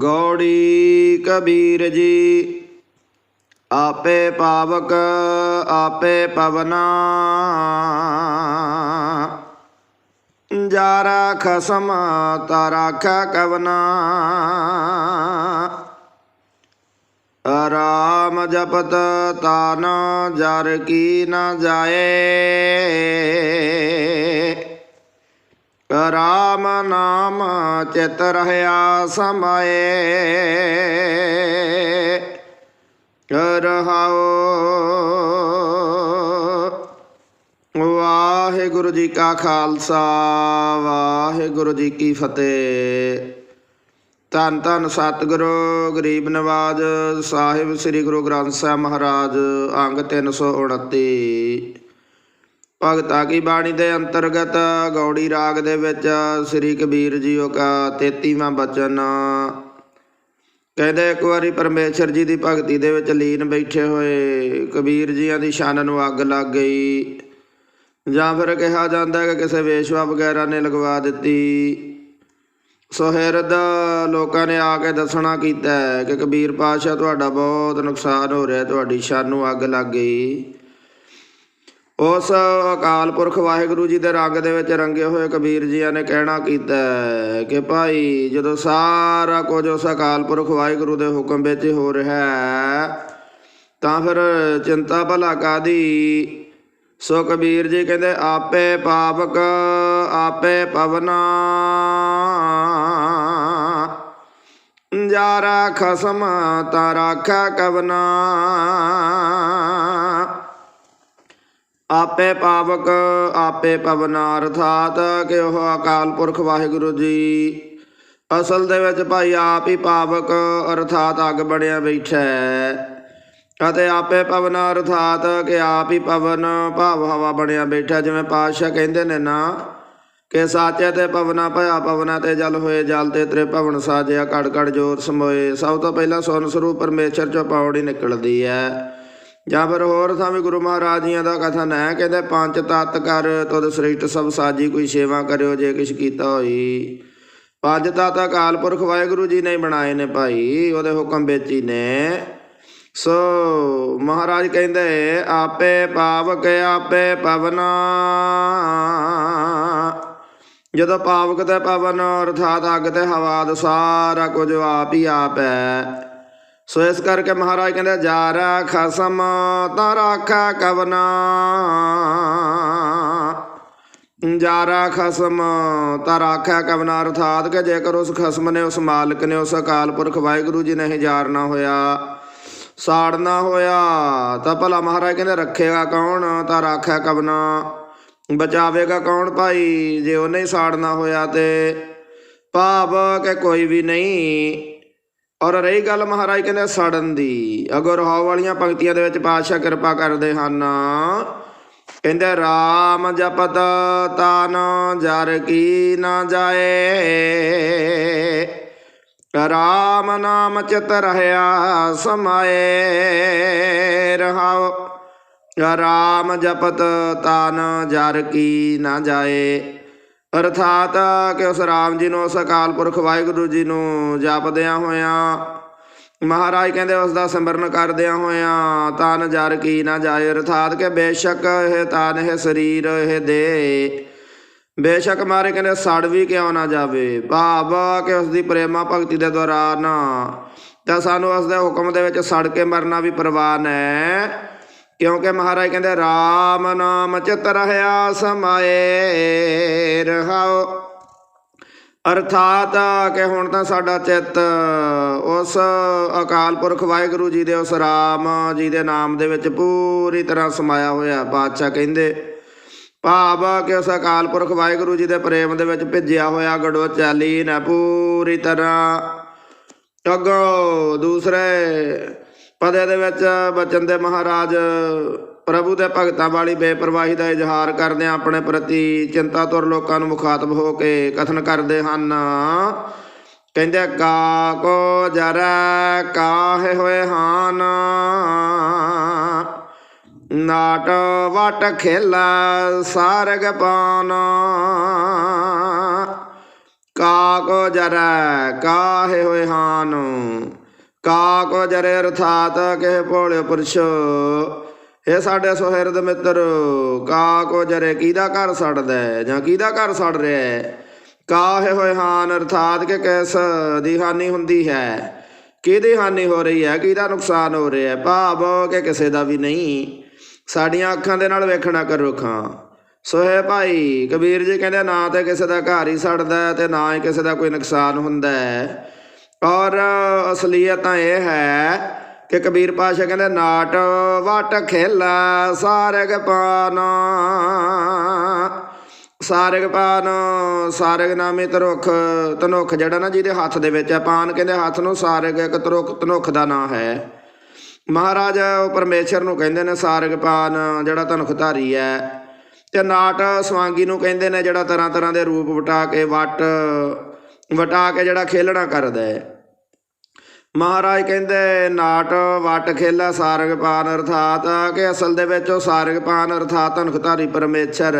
गौड़ी कबीर जी। आपे पावक आपे पवना, जारा खसम ताराखा कवना। राम जपत तान जार की न जाए, राम नाम चित रहया समाए। रहाओ। वाहिगुरु जी का खालसा, वाहिगुरु जी की फतेह। धन धन सतगुरु गरीब नवाज ਸਾਹਿਬ ਸ੍ਰੀ ਗੁਰੂ ਗ੍ਰੰਥ ਸਾਹਿਬ ਮਹਾਰਾਜ। ਅੰਗ 329। ਭਗਤਾ ਕੀ ਬਾਣੀ ਦੇ ਅੰਤਰਗਤ ਗੌੜੀ ਰਾਗ ਦੇ ਵਿੱਚ ਸ੍ਰੀ ਕਬੀਰ ਜੀਓ ਕਾ 33ਵਾਂ ਬਚਨ। ਕਹਿੰਦੇ ਇੱਕ ਵਾਰੀ ਪਰਮੇਸ਼ਰ ਜੀ ਦੀ ਭਗਤੀ ਦੇ ਵਿੱਚ ਲੀਨ ਬੈਠੇ ਹੋਏ ਕਬੀਰ ਜੀਆਂ ਦੀ ਸ਼ਾਨ ਨੂੰ ਅੱਗ ਲੱਗ ਗਈ, ਜਾਂ ਫਿਰ ਕਿਹਾ ਜਾਂਦਾ ਕਿ ਕਿਸੇ ਵੇਸ਼ਵਾ ਵਗੈਰਾ ਨੇ ਲਗਵਾ ਦਿੱਤੀ। ਸੁਹਿਰਦ ਲੋਕਾਂ ਨੇ ਆ ਕੇ ਦੱਸਣਾ ਕੀਤਾ ਕਿ ਕਬੀਰ ਪਾਤਸ਼ਾਹ ਤੁਹਾਡਾ ਬਹੁਤ ਨੁਕਸਾਨ ਹੋ ਰਿਹਾ, ਤੁਹਾਡੀ ਸ਼ਾਨ ਨੂੰ ਅੱਗ ਲੱਗ ਗਈ। ਉਸ ਅਕਾਲ ਪੁਰਖ ਵਾਹਿਗੁਰੂ ਜੀ ਦੇ ਰੰਗ ਦੇ ਵਿੱਚ ਰੰਗੇ ਹੋਏ ਕਬੀਰ ਜੀਆਂ ਨੇ ਕਹਿਣਾ ਕੀਤਾ ਕਿ ਭਾਈ ਜਦੋਂ ਸਾਰਾ ਕੁਝ ਉਸ ਅਕਾਲ ਪੁਰਖ ਵਾਹਿਗੁਰੂ ਦੇ ਹੁਕਮ ਵਿੱਚ ਹੋ ਰਿਹਾ ਤਾਂ ਫਿਰ ਚਿੰਤਾ ਭਲਾ ਕਾਹਦੀ। ਸੋ ਕਬੀਰ ਜੀ ਕਹਿੰਦੇ ਆਪੇ ਪਾਵਕ ਆਪੇ ਪਵਨਾ, ਜਾਰਾ ਖਸਮ ਤਾਂ ਰਾਖਾ ਕਵਨਾ। ਆਪੇ ਪਾਵਕ ਆਪੇ ਪਵਨਾ ਅਰਥਾਤ ਕਿ ਉਹ ਅਕਾਲ ਪੁਰਖ ਵਾਹਿਗੁਰੂ ਜੀ ਅਸਲ ਦੇ ਵਿੱਚ ਭਾਈ ਆਪ ਹੀ ਪਾਵਕ ਅਰਥਾਤ ਅੱਗ ਬਣਿਆ ਬੈਠਾ ਅਤੇ ਆਪੇ ਪਵਨਾ ਅਰਥਾਤ ਕਿ ਆਪ ਹੀ ਪਵਨ ਭਾਵ ਹਵਾ ਬਣਿਆ ਬੈਠਾ। ਜਿਵੇਂ ਪਾਤਸ਼ਾਹ ਕਹਿੰਦੇ ਨੇ ਨਾ ਕਿ ਸਾਚੇ ਤੇ ਪਵਨਾ ਭਇਆ ਪਵਨਾ ਤੇ ਜਲ ਹੋਏ, ਜਲ ਤੇ ਤੇਰੇ ਭਵਨ ਸਾਜਿਆ ਕੜ ਕੜ ਜੋਤ ਸਮੋਏ। ਸਭ ਤੋਂ ਪਹਿਲਾਂ ਸੁਨ ਸਰੂਪ ਪਰਮੇਸ਼ਰ ਚੋਂ ਪੌੜੀ ਨਿਕਲਦੀ ਹੈ। ਜਾਂ ਫਿਰ ਹੋਰ ਥਾਂ ਵੀ ਗੁਰੂ ਮਹਾਰਾਜ ਜੀਆਂ ਦਾ ਕਥਨ ਹੈ, ਕਹਿੰਦੇ ਪੰਜ ਤਤ ਕਰ ਤੁਧ ਸ੍ਰਿਸ਼ਟ ਸਭ ਸਾਜੀ, ਕੋਈ ਸੇਵਾ ਕਰਿਓ ਜੇ ਕਿਛ ਕੀਤਾ ਹੋਈ। ਪੰਜ ਤਤ ਅਕਾਲ ਪੁਰਖ ਵਾਹਿਗੁਰੂ ਜੀ ਨੇ ਬਣਾਏ ਨੇ ਭਾਈ, ਉਹਦੇ ਹੁਕਮ ਵਿੱਚ ਹੀ ਨੇ। ਸੋ ਮਹਾਰਾਜ ਕਹਿੰਦੇ ਆਪੇ ਪਾਵਕ ਆਪੇ ਪਵਨਾ, ਜਦੋਂ ਪਾਵਕ ਤੇ ਪਵਨ ਅਰਥਾਤ ਅੱਗ ਤੇ ਹਵਾ ਸਾਰਾ ਕੁਝ ਆਪ ਹੀ ਆਪ ਹੈ। ਸੋ ਇਸ ਕਰਕੇ ਮਹਾਰਾਜ ਕਹਿੰਦੇ ਜਾਰਾ ਖਸਮ ਤਾਂ ਰਾਖਾ ਕਵਨਾ, ਜਾਰਾ ਖਸਮ ਤਾਂ ਰਾਖਾ ਕਵਨਾ ਅਰਥਾਤ ਕਿ ਜੇਕਰ ਉਸ ਖਸਮ ਨੇ ਉਸ ਮਾਲਕ ਨੇ ਉਸ ਅਕਾਲ ਪੁਰਖ ਵਾਹਿਗੁਰੂ ਜੀ ਨੇ ਹੀ ਜਾਰਨਾ ਹੋਇਆ ਸਾੜਨਾ ਹੋਇਆ ਤਾਂ ਭਲਾ ਮਹਾਰਾਜ ਕਹਿੰਦੇ ਰੱਖੇਗਾ ਕੌਣ, ਤਾਂ ਰਾਖਾ ਕਵਨਾ ਬਚਾਵੇਗਾ ਕੌਣ ਭਾਈ ਜੇ ਉਹਨੇ ਹੀ ਸਾੜਨਾ ਹੋਇਆ। ਤੇ ਭਾਵ ਕਿ ਕੋਈ ਵੀ ਨਹੀਂ। ਔਰ ਰਹੀ ਗੱਲ ਮਹਾਰਾਜ ਕਹਿੰਦੇ ਸੜਨ ਦੀ, ਅੱਗੋਂ ਰਹਾਉ ਵਾਲੀਆਂ ਪੰਕਤੀਆਂ ਦੇ ਵਿੱਚ ਪਾਤਸ਼ਾਹ ਕਿਰਪਾ ਕਰਦੇ ਹਨ। ਕਹਿੰਦੇ ਰਾਮ ਜਪਤ ਤਾਨ ਜਰ ਕੀ ਨਾ ਜਾਏ, ਰਾਮ ਨਾਮ ਚਿਤ ਰਹਿਆ ਸਮਾਏ। ਰਹਾਉ ਰਾਮ ਜਪਤ ਤਾਨ ਜਰ ਕੀ ਨਾ ਜਾਏ ਅਰਥਾਤ ਕਿ ਉਸ ਰਾਮ ਜੀ ਨੂੰ ਉਸ ਅਕਾਲ ਪੁਰਖ ਵਾਹਿਗੁਰੂ ਜੀ ਨੂੰ ਜਪਦਿਆਂ ਹੋਇਆਂ ਮਹਾਰਾਜ ਕਹਿੰਦੇ ਉਸ ਦਾ ਸਿਮਰਨ ਕਰਦਿਆਂ ਹੋਇਆਂ ਤਨ ਜਰ ਕੀ ਨਾ ਜਾਏ ਅਰਥਾਤ ਕਿ ਬੇਸ਼ੱਕ ਇਹ ਤਨ ਇਹ ਸਰੀਰ ਇਹ ਦੇਹ ਬੇਸ਼ੱਕ ਮਾਰੇ ਕਹਿੰਦੇ ਸੜ ਵੀ ਕਿਉਂ ਨਾ ਜਾਵੇ, ਭਾਵ ਕਿ ਉਸ ਦੀ ਪ੍ਰੇਮਾ ਭਗਤੀ ਦੇ ਦੌਰਾਨ ਤਾਂ ਸਾਨੂੰ ਉਸ ਦੇ ਹੁਕਮ ਦੇ ਵਿੱਚ ਸੜ ਕੇ ਮਰਨਾ ਵੀ ਪ੍ਰਵਾਨ ਹੈ। ਕਿਉਂਕਿ ਮਹਾਰਾਜ ਕਹਿੰਦੇ ਰਾਮ ਨਾਮ ਚਿਤ ਰਹਿਆ ਸਮਾਏ। ਰਹਾਉ ਅਰਥਾਤ ਕਿ ਹੁਣ ਤਾਂ ਸਾਡਾ ਚਿੱਤ ਉਸ ਅਕਾਲ ਪੁਰਖ ਵਾਹਿਗੁਰੂ ਜੀ ਦੇ ਉਸ ਰਾਮ ਜੀ ਦੇ ਨਾਮ ਦੇ ਵਿੱਚ ਪੂਰੀ ਤਰ੍ਹਾਂ ਸਮਾਇਆ ਹੋਇਆ। ਪਾਤਸ਼ਾਹ ਕਹਿੰਦੇ ਭਾਵ ਕਿ ਉਸ ਅਕਾਲ ਪੁਰਖ ਵਾਹਿਗੁਰੂ ਜੀ ਦੇ ਪ੍ਰੇਮ ਦੇ ਵਿੱਚ ਭਿੱਜਿਆ ਹੋਇਆ ਗੜੋ ਚਾਲੀ ਨਾ ਪੂਰੀ ਤਰ੍ਹਾਂ। ਅੱਗੋਂ ਦੂਸਰੇ ਪਦੇ ਦੇ ਵਿੱਚ ਬਚਨ ਦੇ ਮਹਾਰਾਜ ਪ੍ਰਭੂ ਦੇ ਭਗਤਾਂ ਵਾਲੀ ਬੇਪਰਵਾਹੀ ਦਾ ਇਜ਼ਹਾਰ ਕਰਦਿਆਂ ਆਪਣੇ ਪ੍ਰਤੀ ਚਿੰਤਾਤੁਰ ਲੋਕਾਂ ਨੂੰ ਮੁਖਾਤਬ ਹੋ ਕੇ ਕਥਨ ਕਰਦੇ ਹਨ। ਕਹਿੰਦੇ ਕਾ ਕੋ ਜਰਾ ਕਾਹੇ ਹੋਏ ਹਾਨ, ਨਾਟ ਵਟ ਖੇਲਾ ਸਾਰਗ ਪਾਨ। ਕਾਕੋ ਜਰੈ ਕਾਹੇ ਹੋਏ ਹਾਨ। ਕਾਕੋ ਜਰੇ ਅਰਥਾਤ ਕਿਹ ਭੋਲੇ ਪੁਰਸ਼। ਇਹ ਸਾਡੇ ਸੁਹਿਰਦ ਮਿੱਤਰ, ਕਾਕੋ ਜਰੇ ਕਿਹਦਾ ਘਰ ਸੜਦਾ ਜਾਂ ਕਿਹਦਾ ਘਰ ਸੜ ਰਿਹਾ। ਕਾਹੇ ਹੋਏ ਹਾਨ ਅਰਥਾਤ ਕਿ ਕਿਸ ਦੀ ਹਾਨੀ ਹੁੰਦੀ ਹੈ, ਕਿਹਦੀ ਹਾਨੀ ਹੋ ਰਹੀ ਹੈ, ਕਿਹਦਾ ਨੁਕਸਾਨ ਹੋ ਰਿਹਾ। ਭਾਵ ਕਿ ਕਿਸੇ ਦਾ ਵੀ ਨਹੀਂ, ਸਾਡੀਆਂ ਅੱਖਾਂ ਦੇ ਨਾਲ ਵੇਖਣਾ ਕਰ ਰੁੱਖਾਂ। ਸੋ ਹੈ ਭਾਈ ਕਬੀਰ ਜੀ ਕਹਿੰਦੇ ਨਾ ਤਾਂ ਕਿਸੇ ਦਾ ਘਰ ਹੀ ਸੜਦਾ ਅਤੇ ਨਾ ਹੀ ਕਿਸੇ ਦਾ ਕੋਈ ਨੁਕਸਾਨ ਹੁੰਦਾ ਹੈ। ਔਰ ਅਸਲੀਅਤ ਤਾਂ ਇਹ ਹੈ ਕਿ ਕਬੀਰ ਪਾਤਸ਼ਾਹ ਕਹਿੰਦੇ ਨਾਟ ਵਟ ਖੇਲਾ ਸਾਰਗ ਪਾਨ। ਸਾਰਗ ਪਾਨ, ਸਾਰਗ ਨਾਮੀ ਧਨੁੱਖ, ਧਨੁੱਖ ਜਿਹੜਾ ਨਾ ਜਿਹਦੇ ਹੱਥ ਦੇ ਵਿੱਚ ਹੈ। ਪਾਨ ਕਹਿੰਦੇ ਹੱਥ ਨੂੰ, ਸਾਰਗ ਇੱਕ ਧਨੁੱਖ ਦਾ ਨਾਂ ਹੈ। ਮਹਾਰਾਜ ਉਹ ਪਰਮੇਸ਼ਰ ਨੂੰ ਕਹਿੰਦੇ ਨੇ ਸਾਰਗ ਪਾਨ ਜਿਹੜਾ ਧਨੁੱਖ ਧਾਰੀ ਹੈ। ਅਤੇ ਨਾਟ ਸਵਾਂਗੀ ਨੂੰ ਕਹਿੰਦੇ ਨੇ ਜਿਹੜਾ ਤਰ੍ਹਾਂ ਤਰ੍ਹਾਂ ਦੇ ਰੂਪ ਵਟਾ ਕੇ ਵਟਾ ਕੇ ਜਿਹੜਾ ਖੇਲਣਾ ਕਰਦਾ ਹੈ। ਮਹਾਰਾਜ ਕਹਿੰਦੇ ਨਾਟ ਵਟ ਖੇਲਾ ਸਾਰਗ ਪਾਨ ਅਰਥਾਤ ਕਿ ਅਸਲ ਦੇ ਵਿੱਚ ਉਹ ਸਾਰਗ ਪਾਨ ਅਰਥਾਤ ਧਨੁੱਖਧਾਰੀ ਪਰਮੇਸ਼ਰ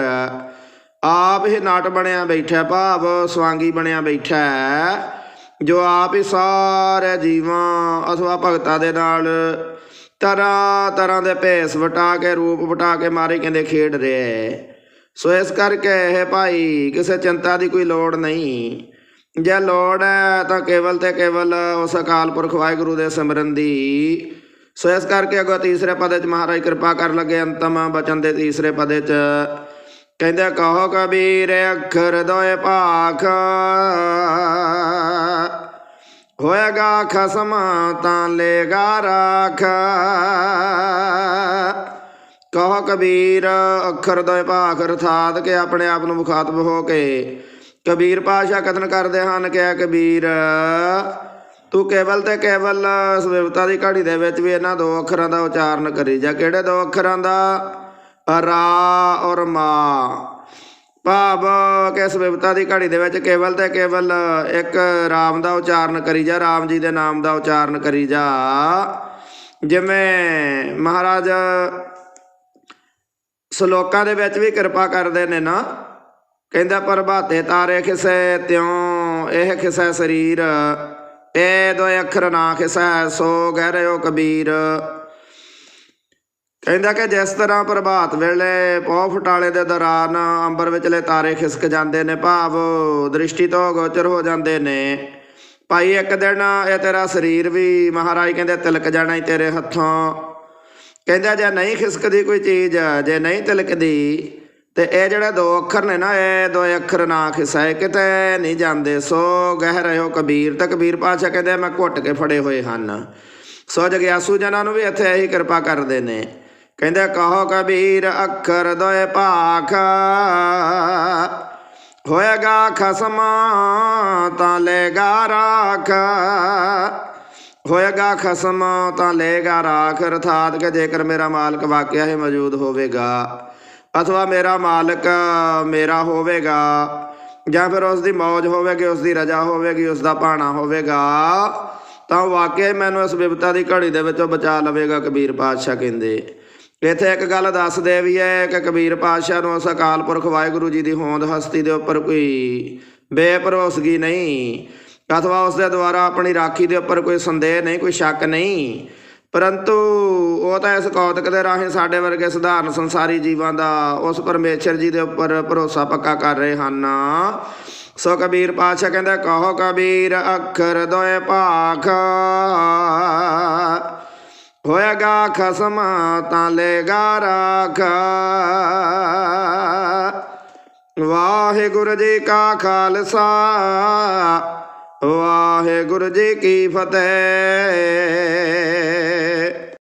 ਆਪ ਹੀ ਨਾਟ ਬਣਿਆ ਬੈਠਾ, ਭਾਵ ਸਵਾਂਗੀ ਬਣਿਆ ਬੈਠਾ, ਜੋ ਆਪ ਹੀ ਸਾਰੇ ਜੀਵਾਂ ਅਥਵਾ ਭਗਤਾਂ ਦੇ ਨਾਲ ਤਰ੍ਹਾਂ ਤਰ੍ਹਾਂ ਦੇ ਭੇਸ ਵਟਾ ਕੇ ਰੂਪ ਵਟਾ ਕੇ ਮਾਰੇ ਕਹਿੰਦੇ ਖੇਡ ਰਿਹਾ। ਸੋ ਇਸ ਕਰਕੇ ਇਹ ਭਾਈ ਕਿਸੇ ਚਿੰਤਾ ਦੀ ਕੋਈ ਲੋੜ ਨਹੀਂ। ਜੇ ਲੋੜ ਹੈ ਤਾਂ ਕੇਵਲ ਅਤੇ ਕੇਵਲ ਉਸ ਅਕਾਲ ਪੁਰਖ ਵਾਹਿਗੁਰੂ ਦੇ ਸਿਮਰਨ ਦੀ। ਸੋ ਇਸ ਕਰਕੇ ਅੱਗੋਂ ਤੀਸਰੇ ਪਦੇ 'ਚ ਮਹਾਰਾਜ ਕਿਰਪਾ ਕਰਨ ਲੱਗੇ ਅੰਤਮ ਬਚਨ ਦੇ ਤੀਸਰੇ ਪਦੇ 'ਚ ਕਹਿੰਦੇ ਕਹੋ ਕਬੀਰ ਅੱਖਰ ਦੋਏ ਭਾਖ ਹੋਏਗਾ ਖਸਮ ਤਾਂ ਲੇਗਾ ਰਾਖ। ਕਹੋ ਕਬੀਰ ਅੱਖਰ ਦੋਏ ਭਾਖ ਅਰਥਾਤ ਕਿ ਆਪਣੇ ਆਪ ਨੂੰ ਮੁਖਾਤਬ ਹੋ ਕੇ ਕਬੀਰ ਪਾਤਸ਼ਾਹ ਕਥਨ ਕਰਦੇ ਹਨ ਕਿ ਕਬੀਰ ਤੂੰ ਕੇਵਲ ਅਤੇ ਕੇਵਲ ਸਵਿਵਤਾ ਦੀ ਘੜੀ ਦੇ ਵਿੱਚ ਵੀ ਇਹਨਾਂ ਦੋ ਅੱਖਰਾਂ ਦਾ ਉਚਾਰਨ ਕਰੀ ਜਾ। ਕਿਹੜੇ ਦੋ ਅੱਖਰਾਂ ਦਾ? ਰਾ ਔਰ ਮਾ। ਭਾਵ ਕਿ ਸਵਿਵਤਾ ਦੀ ਘੜੀ ਦੇ ਵਿੱਚ ਕੇਵਲ ਅਤੇ ਕੇਵਲ ਇੱਕ ਰਾਮ ਦਾ ਉਚਾਰਨ ਕਰੀ ਜਾ, ਰਾਮ ਜੀ ਦੇ ਨਾਮ ਦਾ ਉਚਾਰਨ ਕਰੀ ਜਾ। ਜਿਵੇਂ ਮਹਾਰਾਜ ਸਲੋਕਾਂ ਦੇ ਵਿੱਚ ਵੀ ਕਿਰਪਾ ਕਰਦੇ ਨੇ ਨਾ, ਕਹਿੰਦਾ ਪ੍ਰਭਾਤੇ ਤਾਰੇ ਖਿਸੈ ਤਿਉਂ ਇਹ ਖਿਸੈ ਸਰੀਰ, ਇਹ ਦੋਏ ਅੱਖਰ ਨਾ ਖਿਸੈ ਸੋ ਗਹਿਰਿਓ ਕਬੀਰ। ਕਹਿੰਦਾ ਕਿ ਜਿਸ ਤਰ੍ਹਾਂ ਪ੍ਰਭਾਤ ਵੇਲੇ ਪੌ ਫਟਾਲੇ ਦੇ ਦੌਰਾਨ ਅੰਬਰ ਵਿਚਲੇ ਤਾਰੇ ਖਿਸਕ ਜਾਂਦੇ ਨੇ, ਭਾਵ ਦ੍ਰਿਸ਼ਟੀ ਤੋਂ ਗੋਚਰ ਹੋ ਜਾਂਦੇ ਨੇ। ਭਾਈ ਇੱਕ ਦਿਨ ਇਹ ਤੇਰਾ ਸਰੀਰ ਵੀ ਮਹਾਰਾਜ ਕਹਿੰਦੇ ਤਿਲਕ ਜਾਣਾ ਹੀ ਤੇਰੇ ਹੱਥੋਂ। ਕਹਿੰਦਾ ਜੇ ਨਹੀਂ ਖਿਸਕਦੀ ਕੋਈ ਚੀਜ਼, ਜੇ ਨਹੀਂ ਤਿਲਕਦੀ, ਅਤੇ ਇਹ ਜਿਹੜੇ ਦੋ ਅੱਖਰ ਨੇ ਨਾ, ਇਹ ਦੋ ਅੱਖਰ ਨਾ ਖਿਸੈ ਕਿਤੇ ਨਹੀਂ ਜਾਂਦੇ ਸੋ ਗਹਿ ਰਹੇ ਹੋ ਕਬੀਰ। ਤਾਂ ਕਬੀਰ ਪਾਤਸ਼ਾਹ ਕਹਿੰਦੇ ਮੈਂ ਘੁੱਟ ਕੇ ਫੜੇ ਹੋਏ ਹਨ। ਸੋ ਜਗਿਆਸੂ ਜਨਾਂ ਨੂੰ ਵੀ ਇੱਥੇ ਇਹੀ ਕਿਰਪਾ ਕਰਦੇ ਨੇ। ਕਹਿੰਦੇ ਕਹੋ ਕਬੀਰ ਅੱਖਰ ਦੋਏ ਭਾਖ ਹੋਏਗਾ ਖਸਮ ਤਾਂ ਲੇਗਾ ਰਾਖ। ਹੋਏਗਾ ਖਸਮ ਤਾਂ ਲੇਗਾ ਰਾਖ ਅਰਥਾਤ ਕਿ ਜੇਕਰ ਮੇਰਾ ਮਾਲਕ ਵਾਕਿਆ ਹੀ ਮੌਜੂਦ ਹੋਵੇਗਾ ਅਥਵਾ ਮੇਰਾ ਮਾਲਕ ਮੇਰਾ ਹੋਵੇਗਾ ਜਾਂ ਫਿਰ ਉਸ ਦੀ ਮੌਜ ਹੋਵੇਗੀ, ਉਸ ਦੀ ਰਜਾ ਹੋਵੇਗੀ, ਉਸ ਦਾ ਭਾਣਾ ਹੋਵੇਗਾ, ਤਾਂ ਵਾਕਿਆ ਮੈਨੂੰ ਇਸ ਬਿਪਤਾ ਦੀ ਘੜੀ ਦੇ ਵਿੱਚੋਂ ਬਚਾ ਲਵੇਗਾ। ਕਬੀਰ ਪਾਤਸ਼ਾਹ ਕਹਿੰਦੇ ਇੱਥੇ ਇੱਕ ਗੱਲ ਦੱਸਦੇ ਵੀ ਹੈ ਕਿ ਕਬੀਰ ਪਾਤਸ਼ਾਹ ਨੂੰ ਉਸ ਅਕਾਲ ਪੁਰਖ ਵਾਹਿਗੁਰੂ ਜੀ ਦੀ ਹੋਂਦ ਹਸਤੀ ਦੇ ਉੱਪਰ ਕੋਈ ਬੇਭਰੋਸਗੀ ਨਹੀਂ ਅਥਵਾ ਉਸ ਦੇ ਦੁਆਰਾ ਆਪਣੀ ਰਾਖੀ ਦੇ ਉੱਪਰ ਕੋਈ ਸੰਦੇਹ ਨਹੀਂ, ਕੋਈ ਸ਼ੱਕ ਨਹੀਂ, ਪਰੰਤੂ ਉਹ ਤਾਂ ਇਸ ਕੌਤਕ ਦੇ ਰਾਹੀਂ ਸਾਡੇ ਵਰਗੇ ਸਧਾਰਨ ਸੰਸਾਰੀ ਜੀਵਾਂ ਦਾ ਉਸ ਪਰਮੇਸ਼ਰ ਜੀ ਦੇ ਉੱਪਰ ਭਰੋਸਾ ਪੱਕਾ ਕਰ ਰਹੇ ਹਨ। ਸੋ ਕਬੀਰ ਪਾਤਸ਼ਾਹ ਕਹਿੰਦਾ ਕਹੋ ਕਬੀਰ ਅੱਖਰ ਦੋਏ ਭਾਖ ਹੋਏਗਾ ਖਸਮ ਤਾਂ ਲੇਗਾ ਰਾਖ। ਵਾਹਿਗੁਰੂ ਜੀ ਕਾ ਖਾਲਸਾ ਵਾਹਿਗੁਰੂ ਜੀ ਕੀ ਫਤਿਹ।